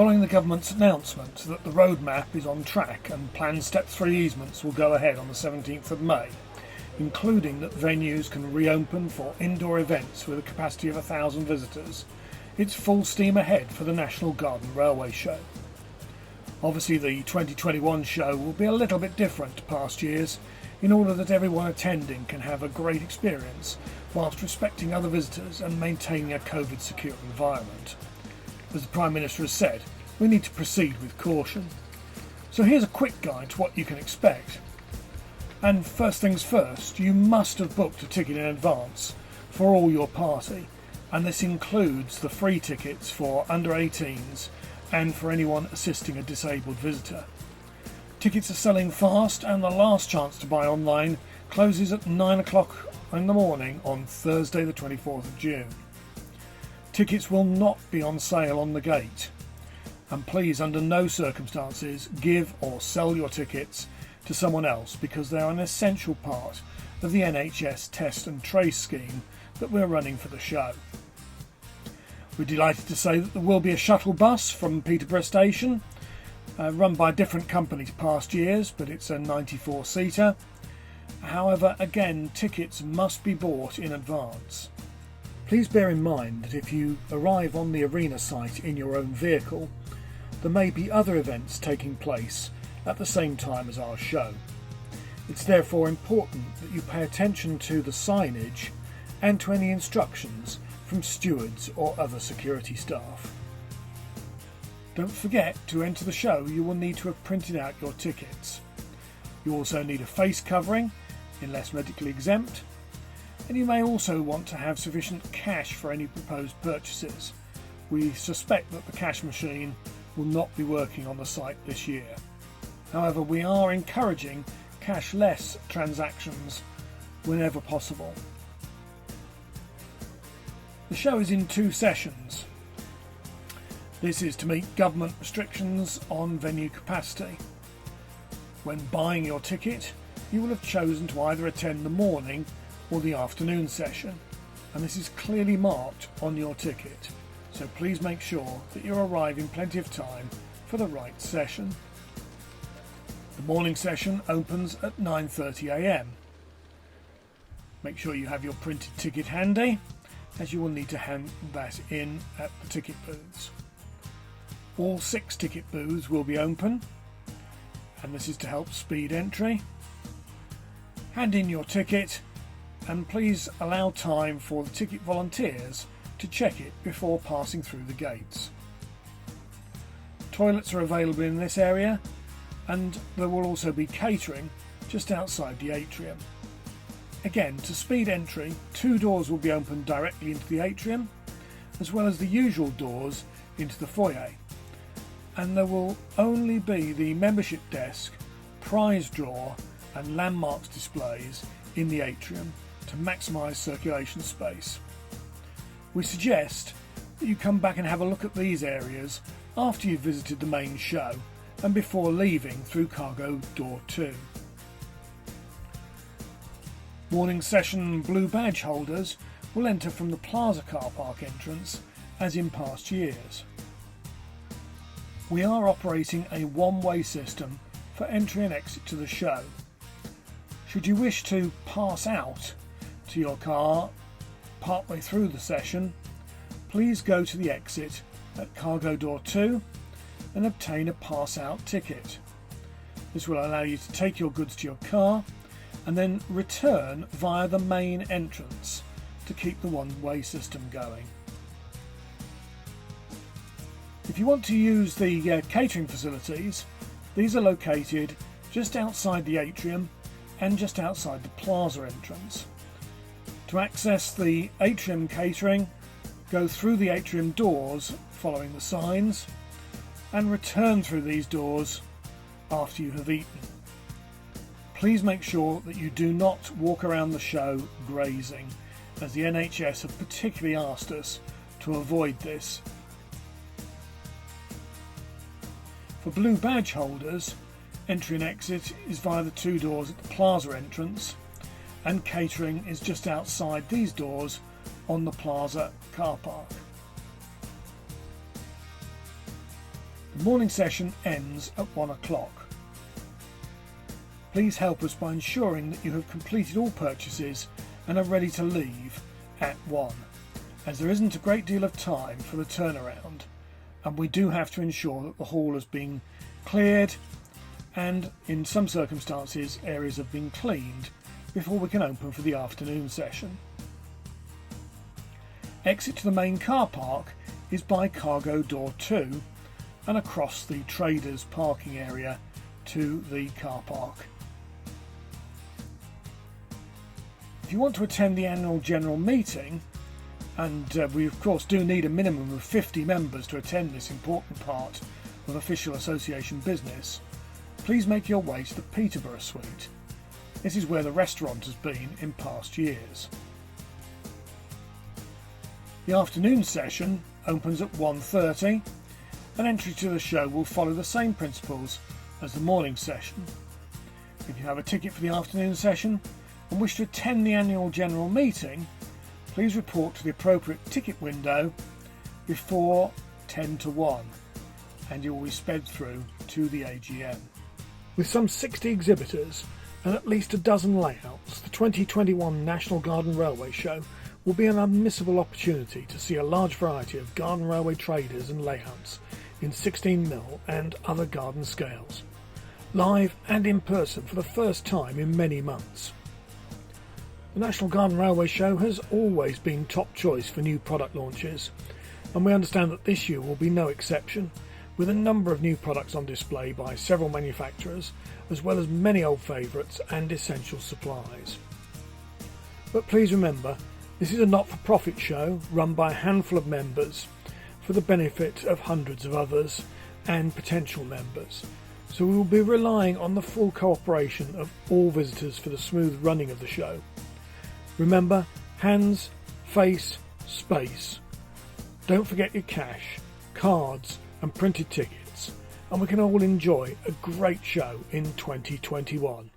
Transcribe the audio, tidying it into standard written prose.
Following the government's announcement that the roadmap is on track and planned Step 3 easements will go ahead on the 17th of May, including that venues can reopen for indoor events with a capacity of 1,000 visitors, it's full steam ahead for the National Garden Railway Show. Obviously the 2021 show will be a little bit different to past years in order that everyone attending can have a great experience whilst respecting other visitors and maintaining a COVID secure environment. As the Prime Minister has said, we need to proceed with caution. So here's a quick guide to what you can expect. And first things first, you must have booked a ticket in advance for all your party, and this includes the free tickets for under 18s and for anyone assisting a disabled visitor. Tickets are selling fast, and the last chance to buy online closes at 9 o'clock in the morning on Thursday the 24th of June. Tickets will not be on sale on the gate, and please under no circumstances give or sell your tickets to someone else because they are an essential part of the NHS test and trace scheme that we're running for the show. We're delighted to say that there will be a shuttle bus from Peterborough Station, run by different companies past years, but it's a 94-seater. However, again, tickets must be bought in advance. Please bear in mind that if you arrive on the arena site in your own vehicle, there may be other events taking place at the same time as our show. It's therefore important that you pay attention to the signage and to any instructions from stewards or other security staff. Don't forget, to enter the show you will need to have printed out your tickets. You also need a face covering unless medically exempt, and you may also want to have sufficient cash for any proposed purchases. We suspect that the cash machine will not be working on the site this year. However, we are encouraging cashless transactions whenever possible. The show is in 2 sessions. This is to meet government restrictions on venue capacity. When buying your ticket, you will have chosen to either attend the morning or the afternoon session, and this is clearly marked on your ticket, so please make sure that you arrive in plenty of time for the right session. The morning session opens at 9:30 a.m. Make sure you have your printed ticket handy, as you will need to hand that in at the ticket booths. All 6 ticket booths will be open, and this is to help speed entry. Hand in your ticket, and please allow time for the ticket volunteers to check it before passing through the gates. Toilets are available in this area, and there will also be catering just outside the atrium. Again, to speed entry, 2 doors will be opened directly into the atrium, as well as the usual doors into the foyer, and there will only be the membership desk, prize drawer and landmarks displays in the atrium to maximise circulation space. We suggest that you come back and have a look at these areas after you've visited the main show and before leaving through cargo door 2. Morning session blue badge holders will enter from the Plaza car park entrance as in past years. We are operating a one-way system for entry and exit to the show. Should you wish to pass out to your car partway through the session, please go to the exit at cargo door 2 and obtain a pass out ticket. This will allow you to take your goods to your car and then return via the main entrance to keep the one-way system going. If you want to use the catering facilities, these are located just outside the atrium and just outside the plaza entrance. To access the atrium catering, go through the atrium doors following the signs and return through these doors after you have eaten. Please make sure that you do not walk around the show grazing, as the NHS have particularly asked us to avoid this. For blue badge holders, entry and exit is via the 2 doors at the plaza entrance, and catering is just outside these doors on the plaza car park. The morning session ends at 1 o'clock. Please help us by ensuring that you have completed all purchases and are ready to leave at 1, as there isn't a great deal of time for the turnaround, and we do have to ensure that the hall has been cleared and, in some circumstances, areas have been cleaned before we can open for the afternoon session. Exit to the main car park is by cargo door 2 and across the traders parking area to the car park. If you want to attend the annual general meeting, and we of course do need a minimum of 50 members to attend this important part of official association business, please make your way to the Peterborough suite. This is where the restaurant has been in past years. The afternoon session opens at 1:30, and entry to the show will follow the same principles as the morning session. If you have a ticket for the afternoon session and wish to attend the annual general meeting, please report to the appropriate ticket window before 10 to 1 and you will be sped through to the AGM. With some 60 exhibitors and at least a dozen layouts, the 2021 National Garden Railway Show will be an unmissable opportunity to see a large variety of garden railway traders and layouts in 16mm and other garden scales, live and in person for the first time in many months. The National Garden Railway Show has always been top choice for new product launches, and we understand that this year will be no exception, with a number of new products on display by several manufacturers, as well as many old favourites and essential supplies. But please remember, this is a not-for-profit show run by a handful of members for the benefit of hundreds of others and potential members, so we will be relying on the full cooperation of all visitors for the smooth running of the show. Remember, hands, face, space. Don't forget your cash, cards and printed tickets, and we can all enjoy a great show in 2021.